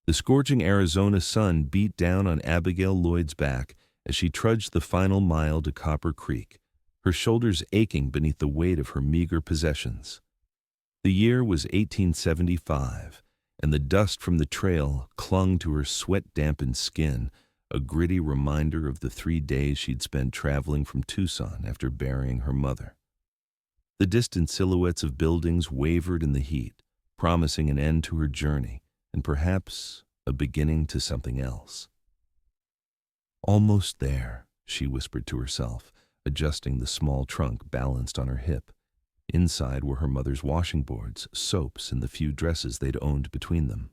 The scorching Arizona sun beat down on Abigail Lloyd's back as she trudged the final mile to Copper Creek, her shoulders aching beneath the weight of her meager possessions. The year was 1875, and the dust from the trail clung to her sweat-dampened skin, a gritty reminder of the 3 days she'd spent traveling from Tucson after burying her mother. The distant silhouettes of buildings wavered in the heat, promising an end to her journey, and perhaps a beginning to something else. "Almost there," she whispered to herself, adjusting the small trunk balanced on her hip. Inside were her mother's washing boards, soaps, and the few dresses they'd owned between them.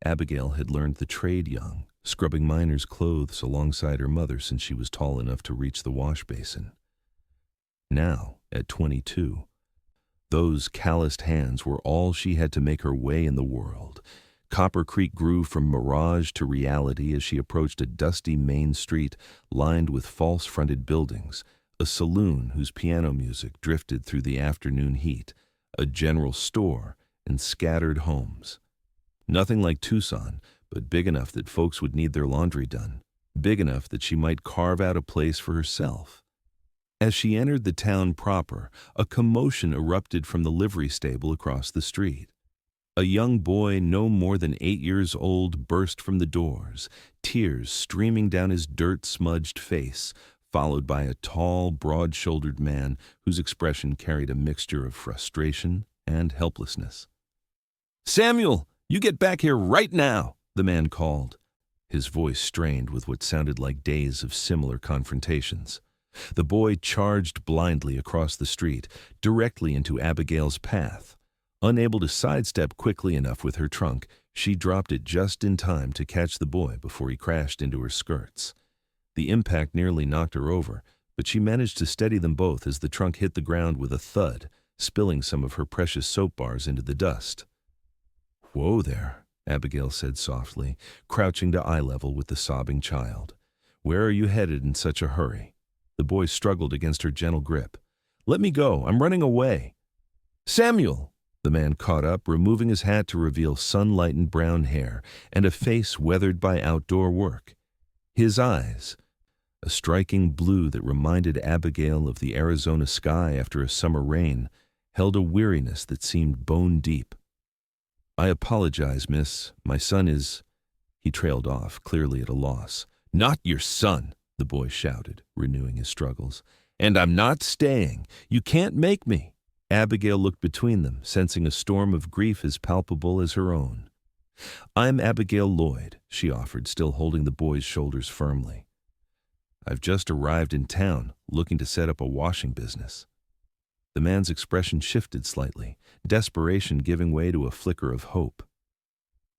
Abigail had learned the trade young, scrubbing miners' clothes alongside her mother since she was tall enough to reach the wash basin. Now, at 22, those calloused hands were all she had to make her way in the world. Copper Creek grew from mirage to reality as she approached a dusty main street lined with false-fronted buildings, a saloon whose piano music drifted through the afternoon heat, a general store, and scattered homes. Nothing like Tucson, but big enough that folks would need their laundry done, big enough that she might carve out a place for herself. As she entered the town proper, a commotion erupted from the livery stable across the street. A young boy no more than 8 years old burst from the doors, tears streaming down his dirt-smudged face, followed by a tall, broad-shouldered man whose expression carried a mixture of frustration and helplessness. "Samuel, you get back here right now," the man called, his voice strained with what sounded like days of similar confrontations. The boy charged blindly across the street, directly into Abigail's path. Unable to sidestep quickly enough with her trunk, she dropped it just in time to catch the boy before he crashed into her skirts. The impact nearly knocked her over, but she managed to steady them both as the trunk hit the ground with a thud, spilling some of her precious soap bars into the dust. "Whoa there," Abigail said softly, crouching to eye level with the sobbing child. "Where are you headed in such a hurry?" The boy struggled against her gentle grip. "Let me go. I'm running away." "Samuel!" The man caught up, removing his hat to reveal sun-lightened brown hair and a face weathered by outdoor work. His eyes, a striking blue that reminded Abigail of the Arizona sky after a summer rain, held a weariness that seemed bone-deep. "I apologize, miss. My son is—" He trailed off, clearly at a loss. "Not your son!" the boy shouted, renewing his struggles. "And I'm not staying. You can't make me." Abigail looked between them, sensing a storm of grief as palpable as her own. "I'm Abigail Lloyd," she offered, still holding the boy's shoulders firmly. "I've just arrived in town, looking to set up a washing business." The man's expression shifted slightly, desperation giving way to a flicker of hope.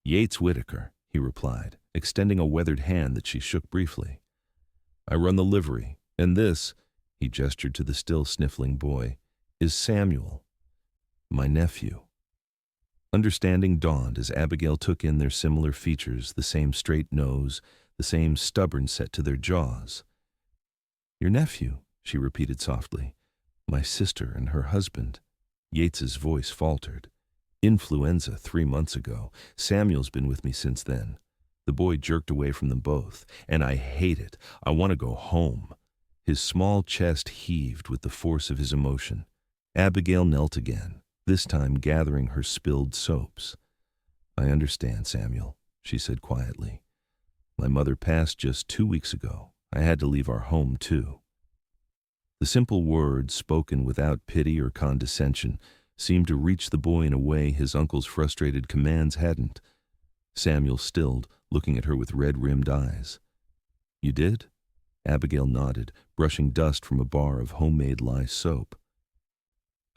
"Yates Whitaker," he replied, extending a weathered hand that she shook briefly. "I run the livery, and this," he gestured to the still sniffling boy, "is Samuel, my nephew." Understanding dawned as Abigail took in their similar features, the same straight nose, the same stubborn set to their jaws. "Your nephew," she repeated softly. "My sister and her husband." Yates's voice faltered. "Influenza 3 months ago. Samuel's been with me since then." The boy jerked away from them both. "And I hate it. I want to go home." His small chest heaved with the force of his emotion. Abigail knelt again, this time gathering her spilled soaps. "I understand, Samuel," she said quietly. "My mother passed just 2 weeks ago. I had to leave our home, too." The simple words, spoken without pity or condescension, seemed to reach the boy in a way his uncle's frustrated commands hadn't. Samuel stilled, looking at her with red-rimmed eyes. "You did?" Abigail nodded, brushing dust from a bar of homemade lye soap.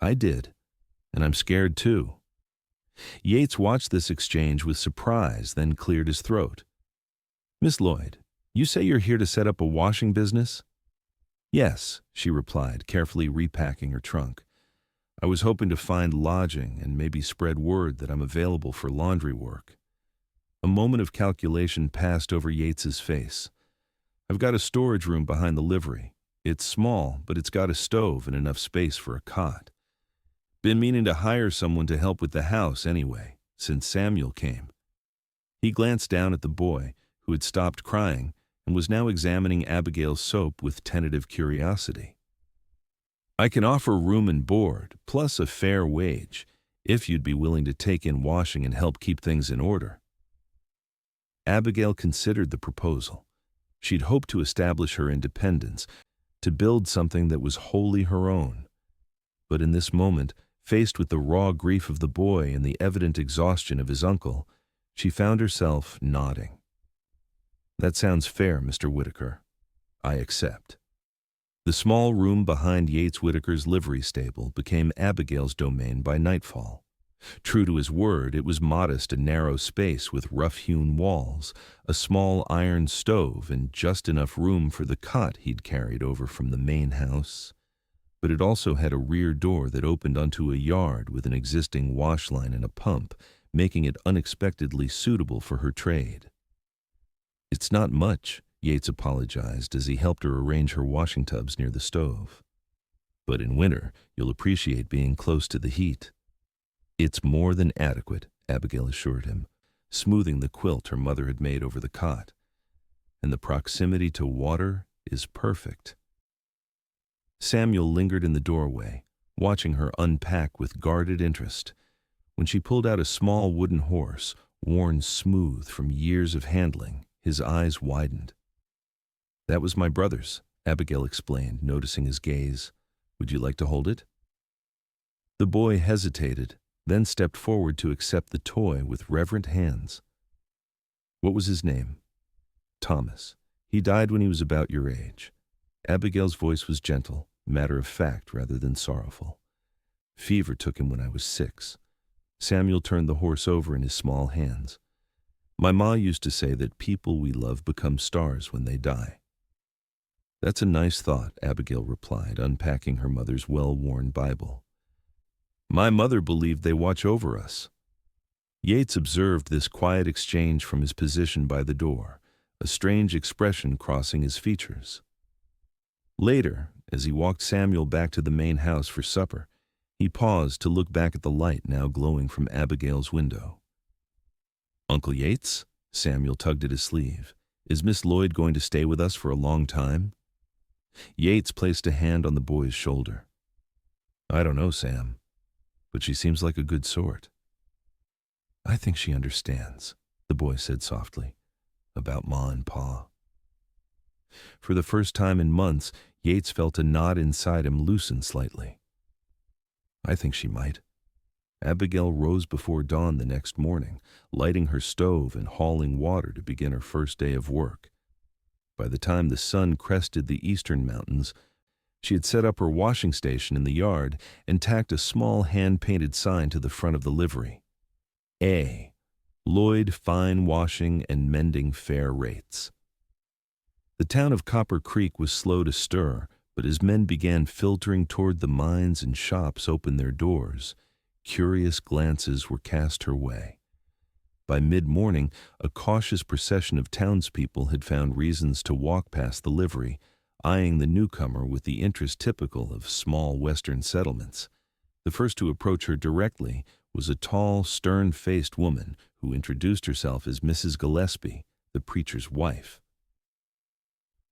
"I did, and I'm scared too." Yates watched this exchange with surprise, then cleared his throat. "Miss Lloyd, you say you're here to set up a washing business?" "Yes," she replied, carefully repacking her trunk. "I was hoping to find lodging and maybe spread word that I'm available for laundry work." A moment of calculation passed over Yates's face. "I've got a storage room behind the livery. It's small, but it's got a stove and enough space for a cot. Been meaning to hire someone to help with the house anyway, since Samuel came." He glanced down at the boy, who had stopped crying and was now examining Abigail's soap with tentative curiosity. "I can offer room and board, plus a fair wage, if you'd be willing to take in washing and help keep things in order." Abigail considered the proposal. She'd hoped to establish her independence, to build something that was wholly her own. But in this moment, faced with the raw grief of the boy and the evident exhaustion of his uncle, she found herself nodding. "That sounds fair, Mr. Whitaker. I accept." The small room behind Yates Whitaker's livery stable became Abigail's domain by nightfall. True to his word, it was modest, a narrow space with rough-hewn walls, a small iron stove, and just enough room for the cot he'd carried over from the main house. But it also had a rear door that opened onto a yard with an existing wash line and a pump, making it unexpectedly suitable for her trade. "It's not much," Yates apologized as he helped her arrange her washing tubs near the stove. "But in winter, you'll appreciate being close to the heat." "It's more than adequate," Abigail assured him, smoothing the quilt her mother had made over the cot. "And the proximity to water is perfect." Samuel lingered in the doorway, watching her unpack with guarded interest. When she pulled out a small wooden horse, worn smooth from years of handling, his eyes widened. "That was my brother's," Abigail explained, noticing his gaze. "Would you like to hold it?" The boy hesitated, then stepped forward to accept the toy with reverent hands. "What was his name?" "Thomas. He died when he was about your age." Abigail's voice was gentle, matter-of-fact rather than sorrowful. "Fever took him when I was 6. Samuel turned the horse over in his small hands. "My ma used to say that people we love become stars when they die." "That's a nice thought," Abigail replied, unpacking her mother's well-worn Bible. "My mother believed they watch over us." Yates observed this quiet exchange from his position by the door, a strange expression crossing his features. Later, as he walked Samuel back to the main house for supper, he paused to look back at the light now glowing from Abigail's window. "Uncle Yates?" Samuel tugged at his sleeve. "Is Miss Lloyd going to stay with us for a long time?" Yates placed a hand on the boy's shoulder. "I don't know, Sam, but she seems like a good sort." "I think she understands," the boy said softly, "about Ma and Pa." For the first time in months, Yates felt a knot inside him loosen slightly. "I think she might." Abigail rose before dawn the next morning, lighting her stove and hauling water to begin her first day of work. By the time the sun crested the eastern mountains, she had set up her washing station in the yard and tacked a small hand-painted sign to the front of the livery. A. Lloyd Fine Washing and Mending Fair Rates. The town of Copper Creek was slow to stir, but as men began filtering toward the mines and shops opened their doors, curious glances were cast her way. By mid-morning, a cautious procession of townspeople had found reasons to walk past the livery, eyeing the newcomer with the interest typical of small western settlements. The first to approach her directly was a tall, stern-faced woman who introduced herself as Mrs. Gillespie, the preacher's wife.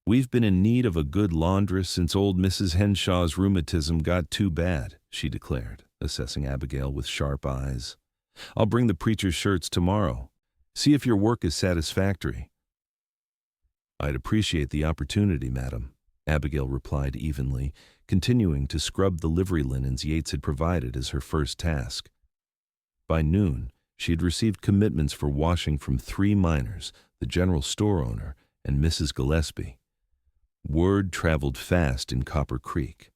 "We've been in need of a good laundress since old Mrs. Henshaw's rheumatism got too bad," she declared, assessing Abigail with sharp eyes. "I'll bring the preacher's shirts tomorrow. See if your work is satisfactory." "I'd appreciate the opportunity, madam," Abigail replied evenly, continuing to scrub the livery linens Yates had provided as her first task. By noon, she had received commitments for washing from 3 miners, the general store owner, and Mrs. Gillespie. Word traveled fast in Copper Creek.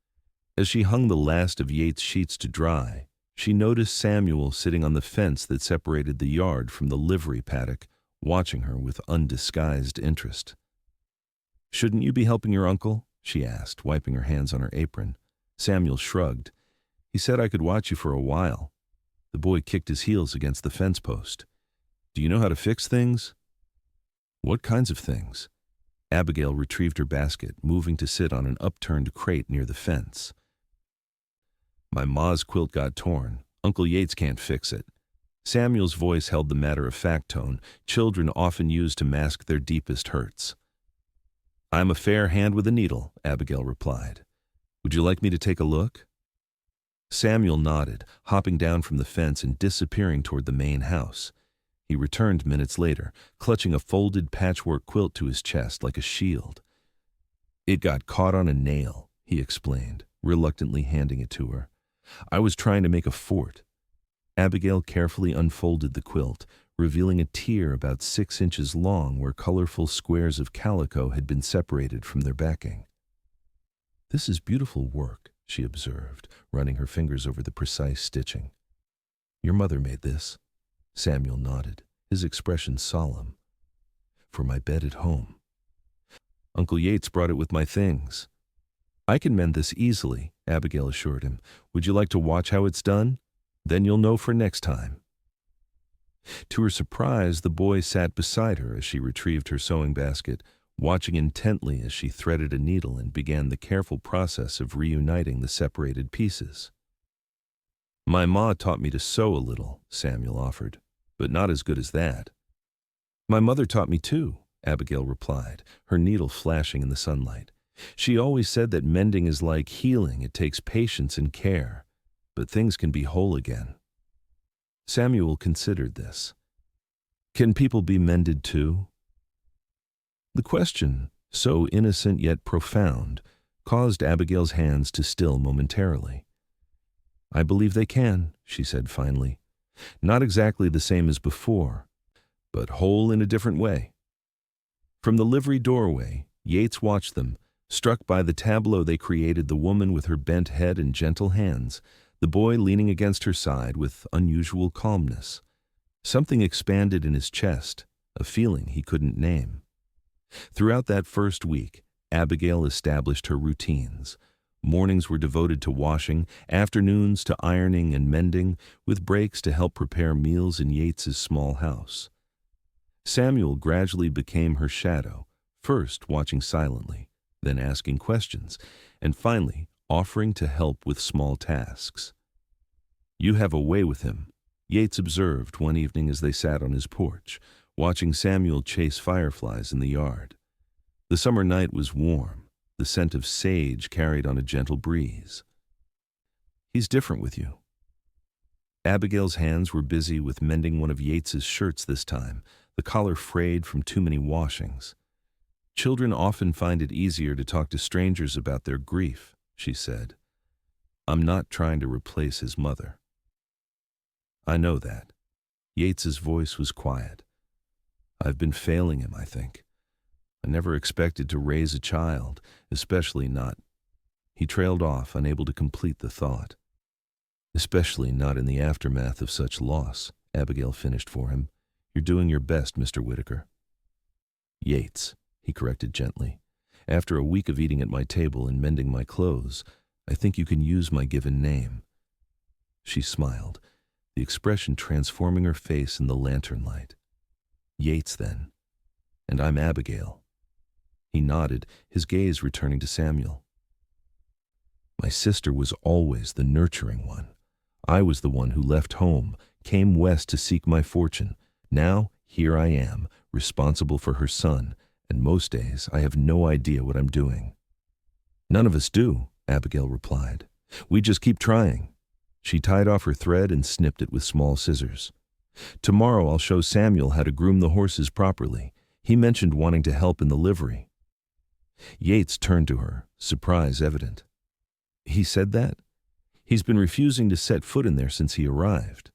As she hung the last of Yates' sheets to dry, she noticed Samuel sitting on the fence that separated the yard from the livery paddock, watching her with undisguised interest. "Shouldn't you be helping your uncle?" she asked, wiping her hands on her apron. Samuel shrugged. "He said I could watch you for a while." The boy kicked his heels against the fence post. "Do you know how to fix things?" "What kinds of things?" Abigail retrieved her basket, moving to sit on an upturned crate near the fence. "My ma's quilt got torn. Uncle Yates can't fix it." Samuel's voice held the matter-of-fact tone children often use to mask their deepest hurts. "I'm a fair hand with a needle," Abigail replied. "Would you like me to take a look?" Samuel nodded, hopping down from the fence and disappearing toward the main house. He returned minutes later, clutching a folded patchwork quilt to his chest like a shield. "It got caught on a nail," he explained, reluctantly handing it to her. "I was trying to make a fort." Abigail carefully unfolded the quilt, revealing a tier about 6 inches long where colorful squares of calico had been separated from their backing. "This is beautiful work," she observed, running her fingers over the precise stitching. "Your mother made this?" Samuel nodded, his expression solemn. "For my bed at home. Uncle Yates brought it with my things." "I can mend this easily," Abigail assured him. "Would you like to watch how it's done? Then you'll know for next time." To her surprise, the boy sat beside her as she retrieved her sewing basket, watching intently as she threaded a needle and began the careful process of reuniting the separated pieces. "My ma taught me to sew a little," Samuel offered, "but not as good as that." "My mother taught me too," Abigail replied, her needle flashing in the sunlight. "She always said that mending is like healing. It takes patience and care, but things can be whole again." Samuel considered this. Can people be mended too? The question, so innocent yet profound, caused Abigail's hands to still momentarily. "I believe they can," she said finally. "Not exactly the same as before, but whole in a different way." From the livery doorway, Yates watched them, struck by the tableau they created, the woman with her bent head and gentle hands, the boy leaning against her side with unusual calmness. Something expanded in his chest, a feeling he couldn't name. Throughout that first week, Abigail established her routines. Mornings were devoted to washing, afternoons to ironing and mending, with breaks to help prepare meals in Yates's small house. Samuel gradually became her shadow, first watching silently, then asking questions, and finally offering to help with small tasks. "You have a way with him," Yates observed one evening as they sat on his porch, watching Samuel chase fireflies in the yard. The summer night was warm, the scent of sage carried on a gentle breeze. "He's different with you." Abigail's hands were busy with mending one of Yates's shirts this time, the collar frayed from too many washings. "Children often find it easier to talk to strangers about their grief," she said. "I'm not trying to replace his mother." "I know that." Yates's voice was quiet. "I've been failing him, I think. I never expected to raise a child, especially not—" He trailed off, unable to complete the thought. "Especially not in the aftermath of such loss," Abigail finished for him. "You're doing your best, Mr. Whitaker." "Yates," he corrected gently. "After a week of eating at my table and mending my clothes, I think you can use my given name." She smiled, the expression transforming her face in the lantern light. "Yates, then. And I'm Abigail." He nodded, his gaze returning to Samuel. "My sister was always the nurturing one. I was the one who left home, came west to seek my fortune. Now, here I am, responsible for her son, and most days I have no idea what I'm doing." "None of us do," Abigail replied. "We just keep trying." She tied off her thread and snipped it with small scissors. "Tomorrow I'll show Samuel how to groom the horses properly. He mentioned wanting to help in the livery." Yates turned to her, surprise evident. "He said that? He's been refusing to set foot in there since he arrived."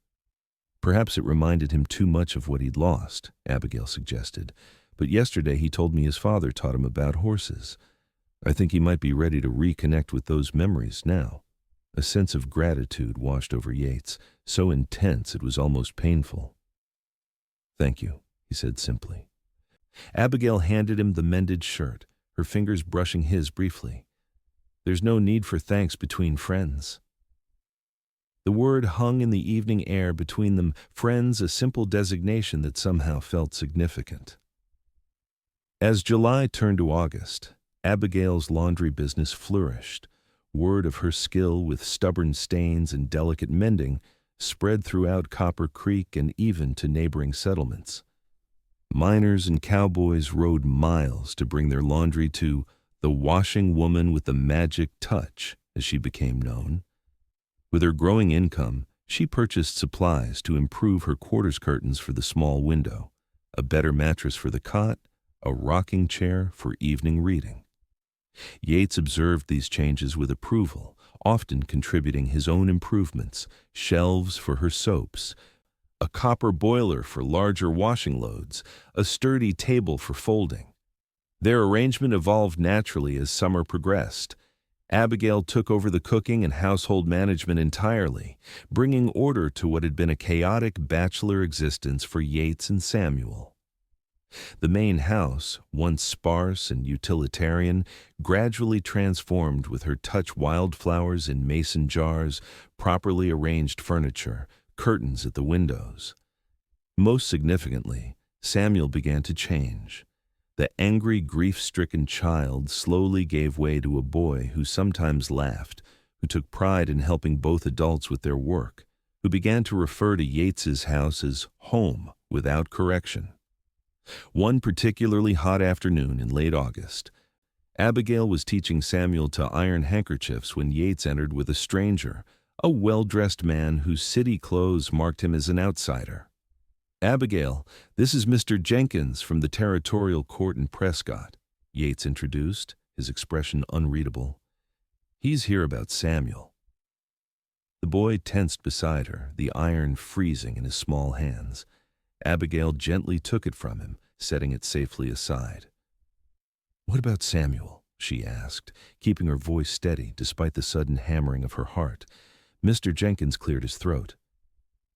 "Perhaps it reminded him too much of what he'd lost," Abigail suggested. "But yesterday he told me his father taught him about horses. I think he might be ready to reconnect with those memories now." A sense of gratitude washed over Yates, so intense it was almost painful. "Thank you," he said simply. Abigail handed him the mended shirt, her fingers brushing his briefly. "There's no need for thanks between friends." The word hung in the evening air between them, friends, a simple designation that somehow felt significant. As July turned to August, Abigail's laundry business flourished. Word of her skill with stubborn stains and delicate mending spread throughout Copper Creek and even to neighboring settlements. Miners and cowboys rode miles to bring their laundry to the washing woman with the magic touch, as she became known. With her growing income, she purchased supplies to improve her quarters curtains for the small window, a better mattress for the cot, a rocking chair for evening reading. Yates observed these changes with approval, often contributing his own improvements: shelves for her soaps, a copper boiler for larger washing loads, a sturdy table for folding. Their arrangement evolved naturally as summer progressed. Abigail took over the cooking and household management entirely, bringing order to what had been a chaotic bachelor existence for Yates and Samuel. The main house, once sparse and utilitarian, gradually transformed with her touch wildflowers in mason jars, properly arranged furniture, curtains at the windows. Most significantly, Samuel began to change. The angry, grief-stricken child slowly gave way to a boy who sometimes laughed, who took pride in helping both adults with their work, who began to refer to Yates's house as home without correction. One particularly hot afternoon in late August, Abigail was teaching Samuel to iron handkerchiefs when Yates entered with a stranger, a well-dressed man whose city clothes marked him as an outsider. "Abigail, this is Mr. Jenkins from the Territorial Court in Prescott," Yates introduced, his expression unreadable. "He's here about Samuel." The boy tensed beside her, the iron freezing in his small hands. Abigail gently took it from him, setting it safely aside. "What about Samuel?" she asked, keeping her voice steady despite the sudden hammering of her heart. Mr. Jenkins cleared his throat.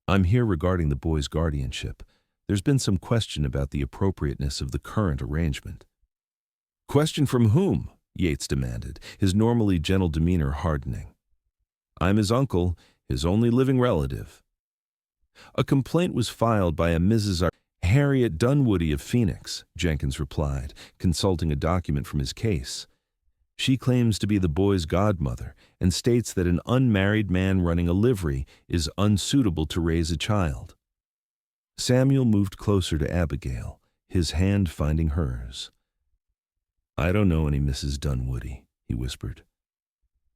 "I'm here regarding the boy's guardianship. There's been some question about the appropriateness of the current arrangement." "Question from whom?" Yates demanded, his normally gentle demeanor hardening. "I'm his uncle, his only living relative." "A complaint was filed by a Mrs. Harriet Dunwoody of Phoenix," Jenkins replied, consulting a document from his case. "She claims to be the boy's godmother and states that an unmarried man running a livery is unsuitable to raise a child." Samuel moved closer to Abigail, his hand finding hers. "I don't know any Mrs. Dunwoody," he whispered.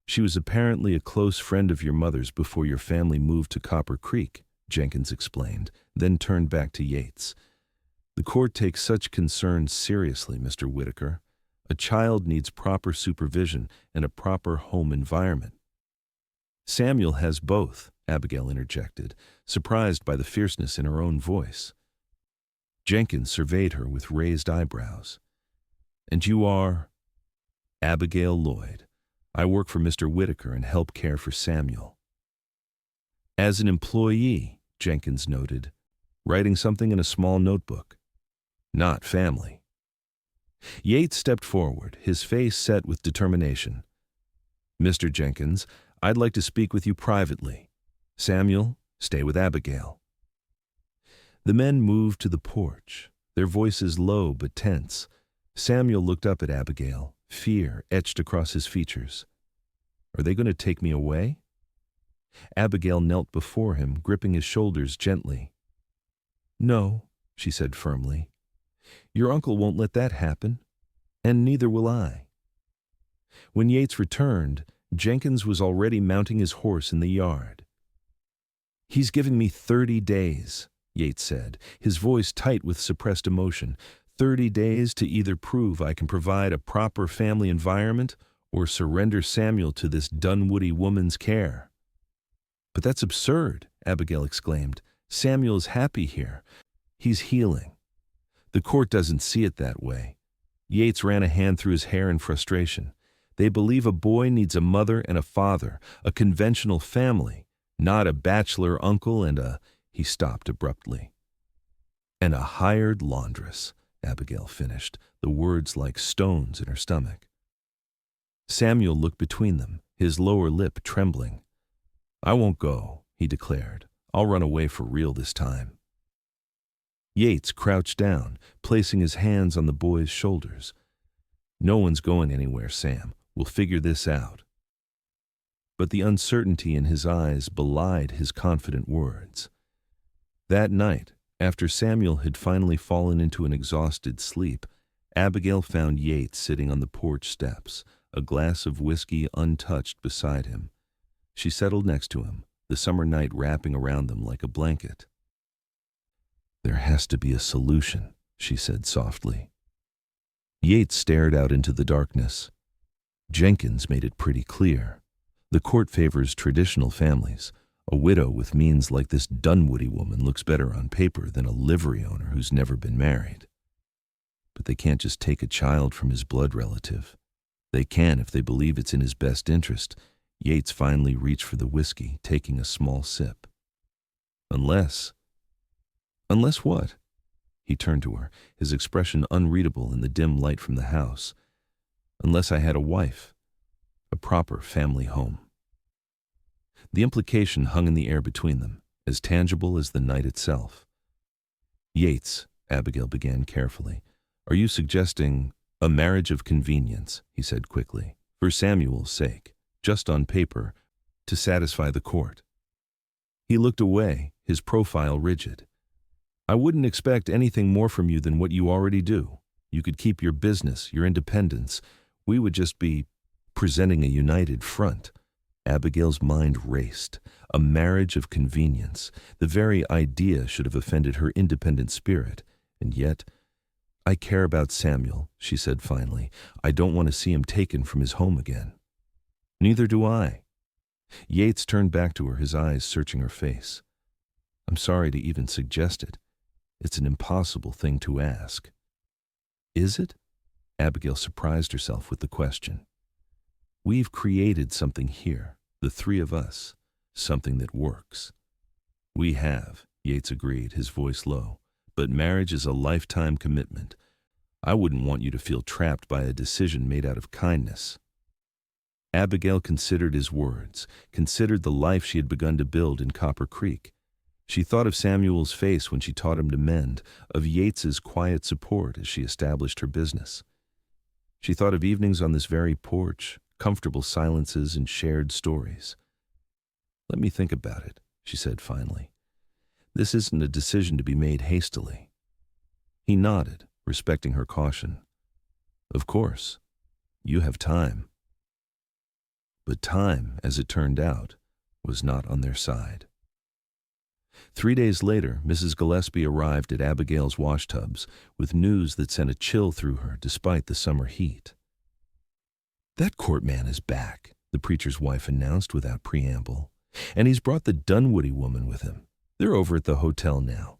"She was apparently a close friend of your mother's before your family moved to Copper Creek," Jenkins explained, then turned back to Yates. "The court takes such concerns seriously, Mr. Whitaker. A child needs proper supervision and a proper home environment." "Samuel has both," Abigail interjected, surprised by the fierceness in her own voice. Jenkins surveyed her with raised eyebrows. "And you are?" "Abigail Lloyd. I work for Mr. Whitaker and help care for Samuel." "As an employee," Jenkins noted, writing something in a small notebook. "Not family." Yates stepped forward, his face set with determination. "Mr. Jenkins, I'd like to speak with you privately. Samuel, stay with Abigail." The men moved to the porch, their voices low but tense. Samuel looked up at Abigail, fear etched across his features. "Are they going to take me away?" Abigail knelt before him, gripping his shoulders gently. "No," she said firmly. "Your uncle won't let that happen, and neither will I." When Yates returned, Jenkins was already mounting his horse in the yard. "He's giving me 30 days, Yates said, his voice tight with suppressed emotion. 30 days to either prove I can provide a proper family environment or surrender Samuel to this Dunwoody woman's care." "But that's absurd," Abigail exclaimed. "Samuel's happy here. He's healing." "The court doesn't see it that way." Yates ran a hand through his hair in frustration. "They believe a boy needs a mother and a father, a conventional family, not a bachelor uncle and a—" He stopped abruptly. "And a hired laundress," Abigail finished, the words like stones in her stomach. Samuel looked between them, his lower lip trembling. "I won't go," he declared. "I'll run away for real this time." Yates crouched down, placing his hands on the boy's shoulders. "No one's going anywhere, Sam. We'll figure this out." but the uncertainty in his eyes belied his confident words. That night, after Samuel had finally fallen into an exhausted sleep, Abigail found Yates sitting on the porch steps, a glass of whiskey untouched beside him. She settled next to him, the summer night wrapping around them like a blanket. "There has to be a solution," she said softly. Yates stared out into the darkness. "Jenkins made it pretty clear. The court favors traditional families. A widow with means like this Dunwoody woman looks better on paper than a livery owner who's never been married. But they can't just take a child from his blood relative. They can if they believe it's in his best interest." Yates finally reached for the whiskey, taking a small sip. Unless what?" He turned to her, his expression unreadable in the dim light from the house. "Unless I had a wife, a proper family home." The implication hung in the air between them, as tangible as the night itself. "Yates," Abigail began carefully, "are you suggesting a marriage of convenience?" he said quickly. "For Samuel's sake, just on paper, to satisfy the court?" He looked away, his profile rigid. "I wouldn't expect anything more from you than what you already do. You could keep your business, your independence. We would just be presenting a united front." Abigail's mind raced. A marriage of convenience. The very idea should have offended her independent spirit. And yet, "I care about Samuel," she said finally. "I don't want to see him taken from his home again." "Neither do I." Yates turned back to her, his eyes searching her face. "I'm sorry to even suggest it. It's an impossible thing to ask." "Is it?" Abigail surprised herself with the question. "We've created something here, the three of us, something that works." "We have," Yates agreed, his voice low. "But marriage is a lifetime commitment. I wouldn't want you to feel trapped by a decision made out of kindness." Abigail considered his words, considered the life she had begun to build in Copper Creek. She thought of Samuel's face when she taught him to mend, of Yates's quiet support as she established her business. She thought of evenings on this very porch, comfortable silences and shared stories. "Let me think about it," she said finally. "This isn't a decision to be made hastily." He nodded, respecting her caution. "Of course. You have time." But time, as it turned out, was not on their side. 3 days later, Mrs. Gillespie arrived at Abigail's washtubs with news that sent a chill through her despite the summer heat. "That court man is back," the preacher's wife announced without preamble. "And he's brought the Dunwoody woman with him. They're over at the hotel now,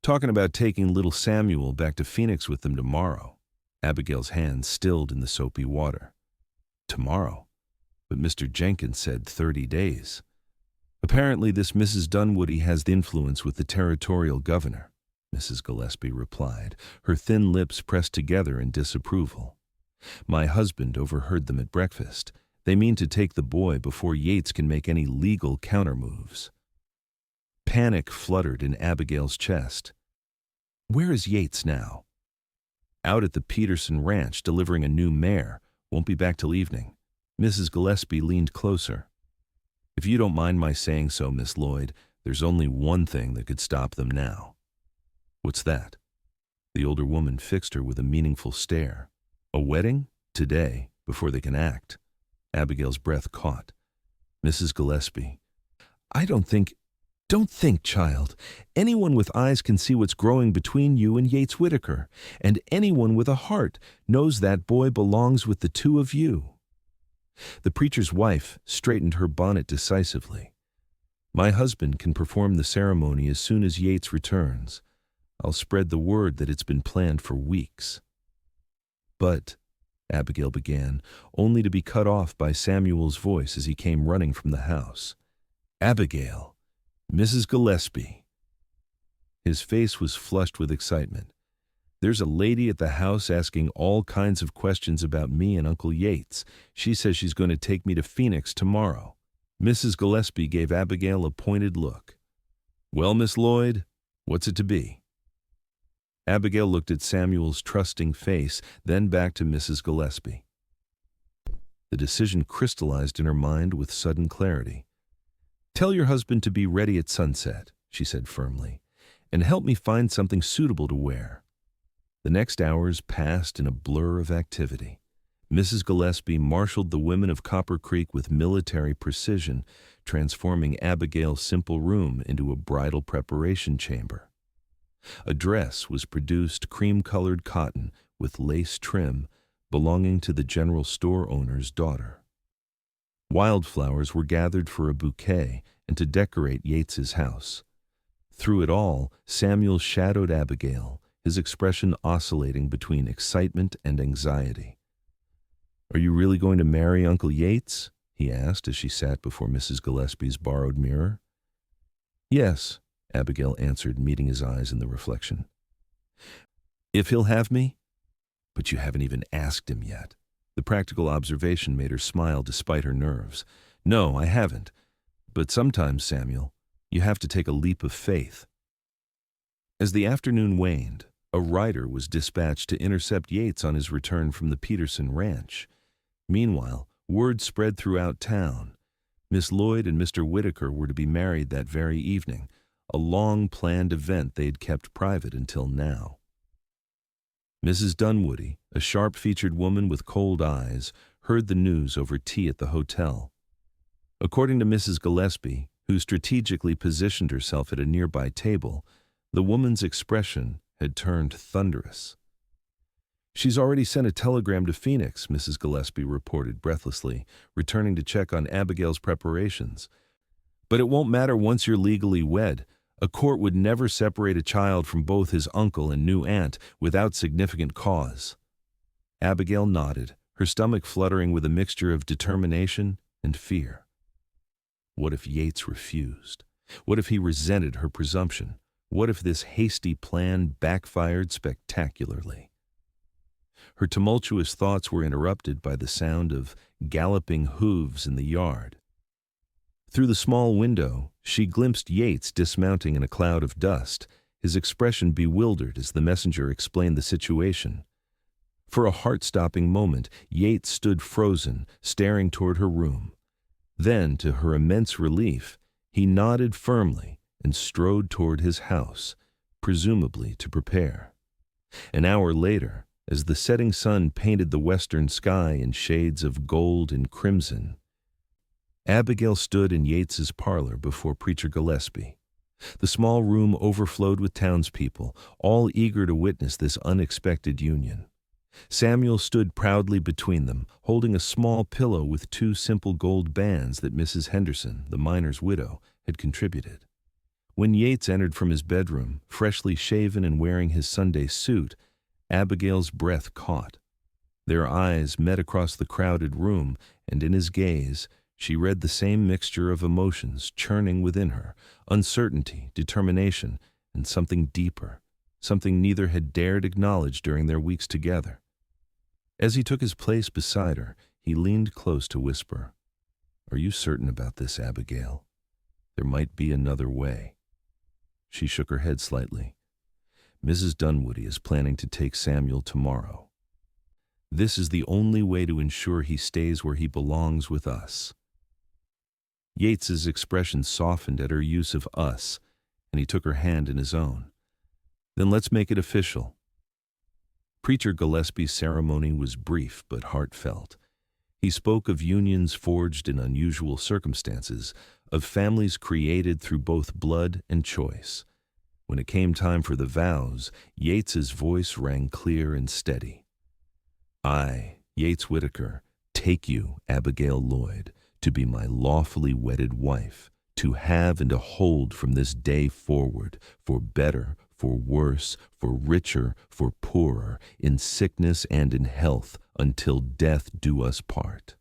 talking about taking little Samuel back to Phoenix with them tomorrow." Abigail's hands stilled in the soapy water. "Tomorrow? But Mr. Jenkins said 30 days. "Apparently this Mrs. Dunwoody has the influence with the territorial governor," Mrs. Gillespie replied, her thin lips pressed together in disapproval. "My husband overheard them at breakfast. They mean to take the boy before Yates can make any legal countermoves." Panic fluttered in Abigail's chest. "Where is Yates now?" "Out at the Peterson Ranch delivering a new mare. Won't be back till evening." Mrs. Gillespie leaned closer. "If you don't mind my saying so, Miss Lloyd, there's only one thing that could stop them now." "What's that?" The older woman fixed her with a meaningful stare. "A wedding? Today, before they can act." Abigail's breath caught. "Mrs. Gillespie, Don't think, child. Anyone with eyes can see what's growing between you and Yates Whitaker, and anyone with a heart knows that boy belongs with the two of you." The preacher's wife straightened her bonnet decisively. "My husband can perform the ceremony as soon as Yates returns. I'll spread the word that it's been planned for weeks." "But," Abigail began, only to be cut off by Samuel's voice as he came running from the house. "Abigail! Mrs. Gillespie!" His face was flushed with excitement. "There's a lady at the house asking all kinds of questions about me and Uncle Yates. She says she's going to take me to Phoenix tomorrow." Mrs. Gillespie gave Abigail a pointed look. "Well, Miss Lloyd, what's it to be?" Abigail looked at Samuel's trusting face, then back to Mrs. Gillespie. The decision crystallized in her mind with sudden clarity. "Tell your husband to be ready at sunset," she said firmly, "and help me find something suitable to wear." The next hours passed in a blur of activity. Mrs. Gillespie marshaled the women of Copper Creek with military precision, transforming Abigail's simple room into a bridal preparation chamber. A dress was produced cream-colored cotton with lace trim belonging to the general store owner's daughter. Wildflowers were gathered for a bouquet and to decorate Yates's house. Through it all, Samuel shadowed Abigail, his expression oscillating between excitement and anxiety. "Are you really going to marry Uncle Yates?" he asked as she sat before Mrs. Gillespie's borrowed mirror. "Yes," Abigail answered, meeting his eyes in the reflection. "If he'll have me?" "But you haven't even asked him yet." The practical observation made her smile despite her nerves. "No, I haven't. But sometimes, Samuel, you have to take a leap of faith." As the afternoon waned, a rider was dispatched to intercept Yates on his return from the Peterson ranch. Meanwhile, word spread throughout town. Miss Lloyd and Mr. Whitaker were to be married that very evening, a long-planned event they had kept private until now. Mrs. Dunwoody, a sharp-featured woman with cold eyes, heard the news over tea at the hotel. According to Mrs. Gillespie, who strategically positioned herself at a nearby table, the woman's expression had turned thunderous. "She's already sent a telegram to Phoenix," Mrs. Gillespie reported breathlessly, returning to check on Abigail's preparations. "But it won't matter once you're legally wed. A court would never separate a child from both his uncle and new aunt without significant cause." Abigail nodded, her stomach fluttering with a mixture of determination and fear. What if Yates refused? What if he resented her presumption? What if this hasty plan backfired spectacularly? Her tumultuous thoughts were interrupted by the sound of galloping hooves in the yard. Through the small window, she glimpsed Yates dismounting in a cloud of dust, his expression bewildered as the messenger explained the situation. For a heart-stopping moment, Yates stood frozen, staring toward her room. Then, to her immense relief, he nodded firmly and strode toward his house, presumably to prepare. An hour later, as the setting sun painted the western sky in shades of gold and crimson, Abigail stood in Yates's parlor before Preacher Gillespie. The small room overflowed with townspeople, all eager to witness this unexpected union. Samuel stood proudly between them, holding a small pillow with 2 simple gold bands that Mrs. Henderson, the miner's widow, had contributed. When Yates entered from his bedroom, freshly shaven and wearing his Sunday suit, Abigail's breath caught. Their eyes met across the crowded room, and in his gaze, she read the same mixture of emotions churning within her, uncertainty, determination, and something deeper, something neither had dared acknowledge during their weeks together. As he took his place beside her, he leaned close to whisper, "Are you certain about this, Abigail? There might be another way." She shook her head slightly. "Mrs. Dunwoody is planning to take Samuel tomorrow. This is the only way to ensure he stays where he belongs with us." Yates's expression softened at her use of us, and he took her hand in his own. "Then let's make it official." Preacher Gillespie's ceremony was brief but heartfelt. He spoke of unions forged in unusual circumstances, of families created through both blood and choice. When it came time for the vows, Yates's voice rang clear and steady. "I, Yates Whitaker, take you, Abigail Lloyd, to be my lawfully wedded wife, to have and to hold from this day forward, for better, for worse, for richer, for poorer, in sickness and in health, until death do us part."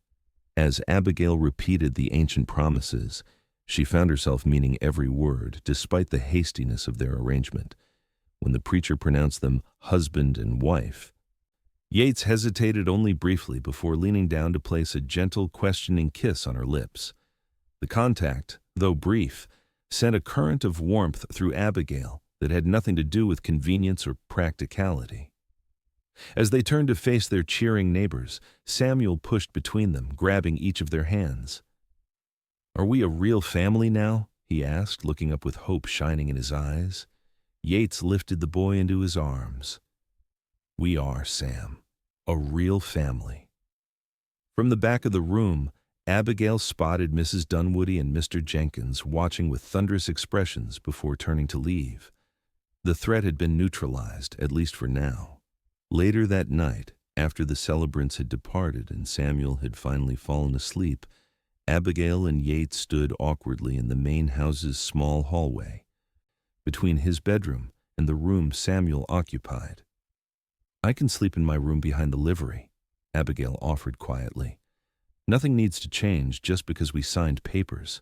As Abigail repeated the ancient promises, she found herself meaning every word, despite the hastiness of their arrangement. When the preacher pronounced them husband and wife, Yates hesitated only briefly before leaning down to place a gentle, questioning kiss on her lips. The contact, though brief, sent a current of warmth through Abigail that had nothing to do with convenience or practicality. As they turned to face their cheering neighbors, Samuel pushed between them, grabbing each of their hands. "Are we a real family now?" he asked, looking up with hope shining in his eyes. Yates lifted the boy into his arms. "We are, Sam. A real family." From the back of the room, Abigail spotted Mrs. Dunwoody and Mr. Jenkins watching with thunderous expressions before turning to leave. The threat had been neutralized, at least for now. Later that night, after the celebrants had departed and Samuel had finally fallen asleep, Abigail and Yates stood awkwardly in the main house's small hallway, between his bedroom and the room Samuel occupied. "I can sleep in my room behind the livery," Abigail offered quietly. "Nothing needs to change just because we signed papers."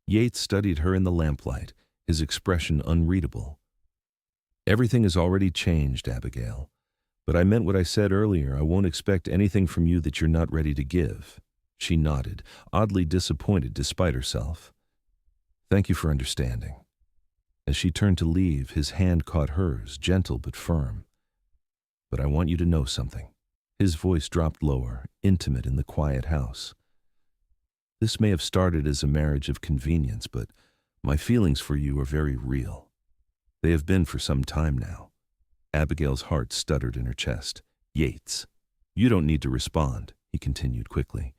Yates studied her in the lamplight, his expression unreadable. "Everything has already changed, Abigail. But I meant what I said earlier. I won't expect anything from you that you're not ready to give." She nodded, oddly disappointed despite herself. "Thank you for understanding." As she turned to leave, his hand caught hers, gentle but firm. "But I want you to know something." His voice dropped lower, intimate in the quiet house. "This may have started as a marriage of convenience, but my feelings for you are very real. They have been for some time now." Abigail's heart stuttered in her chest. "Yates, you don't need to respond," he continued quickly.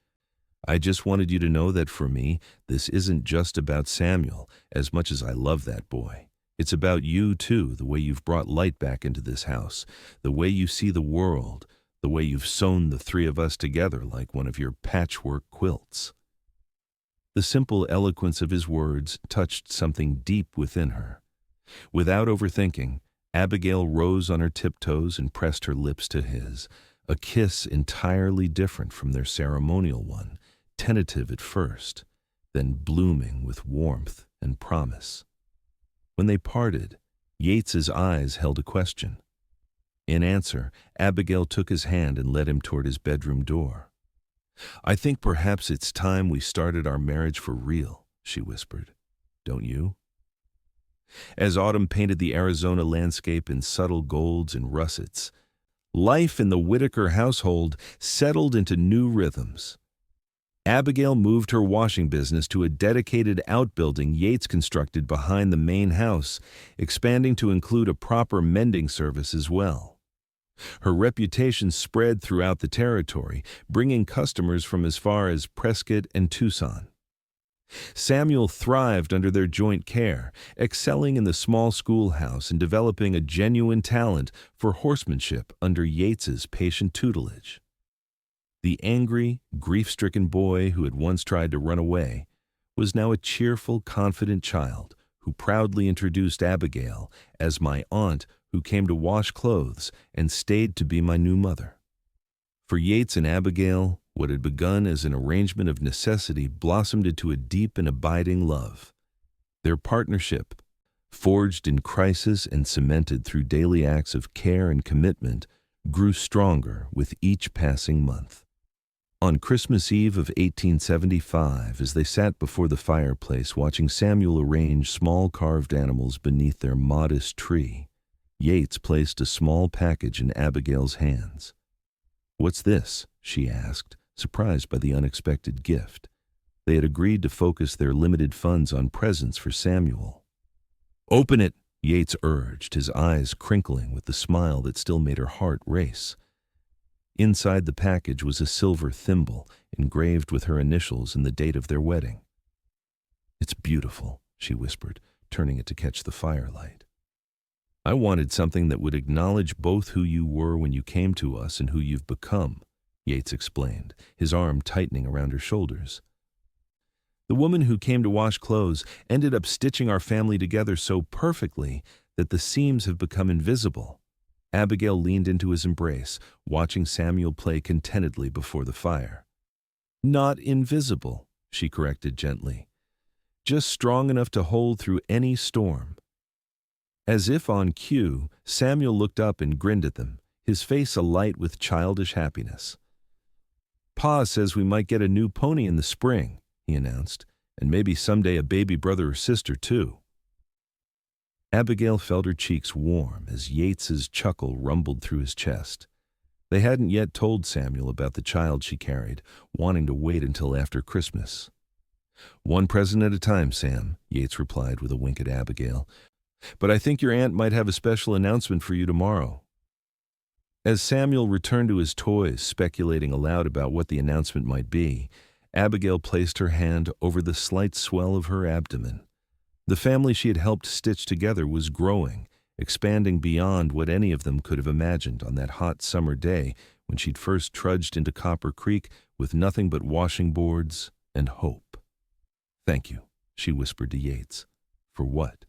"I just wanted you to know that for me, this isn't just about Samuel, as much as I love that boy. It's about you, too, the way you've brought light back into this house, the way you see the world, the way you've sewn the three of us together like one of your patchwork quilts." The simple eloquence of his words touched something deep within her. Without overthinking, Abigail rose on her tiptoes and pressed her lips to his, a kiss entirely different from their ceremonial one, tentative at first, then blooming with warmth and promise. When they parted, Yates's eyes held a question. In answer, Abigail took his hand and led him toward his bedroom door. "I think perhaps it's time we started our marriage for real," she whispered. "Don't you?" As autumn painted the Arizona landscape in subtle golds and russets, life in the Whitaker household settled into new rhythms. Abigail moved her washing business to a dedicated outbuilding Yates constructed behind the main house, expanding to include a proper mending service as well. Her reputation spread throughout the territory, bringing customers from as far as Prescott and Tucson. Samuel thrived under their joint care, excelling in the small schoolhouse and developing a genuine talent for horsemanship under Yates's patient tutelage. The angry, grief-stricken boy who had once tried to run away was now a cheerful, confident child who proudly introduced Abigail as my aunt who came to wash clothes and stayed to be my new mother. For Yates and Abigail, what had begun as an arrangement of necessity blossomed into a deep and abiding love. Their partnership, forged in crisis and cemented through daily acts of care and commitment, grew stronger with each passing month. On Christmas Eve of 1875, as they sat before the fireplace watching Samuel arrange small carved animals beneath their modest tree, Yates placed a small package in Abigail's hands. "What's this?" she asked, surprised by the unexpected gift. They had agreed to focus their limited funds on presents for Samuel. "Open it," Yates urged, his eyes crinkling with the smile that still made her heart race. Inside the package was a silver thimble engraved with her initials and the date of their wedding. "It's beautiful," she whispered, turning it to catch the firelight. "I wanted something that would acknowledge both who you were when you came to us and who you've become," Yates explained, his arm tightening around her shoulders. "The woman who came to wash clothes ended up stitching our family together so perfectly that the seams have become invisible." Abigail leaned into his embrace, watching Samuel play contentedly before the fire. "Not invisible," she corrected gently. "Just strong enough to hold through any storm." As if on cue, Samuel looked up and grinned at them, his face alight with childish happiness. "Pa says we might get a new pony in the spring," he announced, "and maybe someday a baby brother or sister, too." Abigail felt her cheeks warm as Yates's chuckle rumbled through his chest. They hadn't yet told Samuel about the child she carried, wanting to wait until after Christmas. "One present at a time, Sam," Yates replied with a wink at Abigail. "But I think your aunt might have a special announcement for you tomorrow." As Samuel returned to his toys, speculating aloud about what the announcement might be, Abigail placed her hand over the slight swell of her abdomen. The family she had helped stitch together was growing, expanding beyond what any of them could have imagined on that hot summer day when she'd first trudged into Copper Creek with nothing but washing boards and hope. "Thank you," she whispered to Yates. "For what?"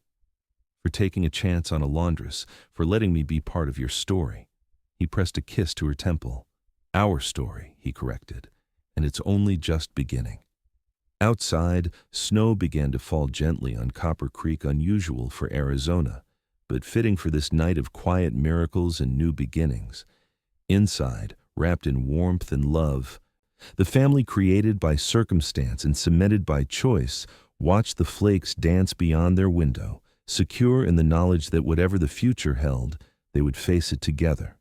"For taking a chance on a laundress, for letting me be part of your story." He pressed a kiss to her temple. "Our story," he corrected, "and it's only just beginning." Outside, snow began to fall gently on Copper Creek, unusual for Arizona, but fitting for this night of quiet miracles and new beginnings. Inside, wrapped in warmth and love, the family created by circumstance and cemented by choice watched the flakes dance beyond their window, secure in the knowledge that whatever the future held, they would face it together.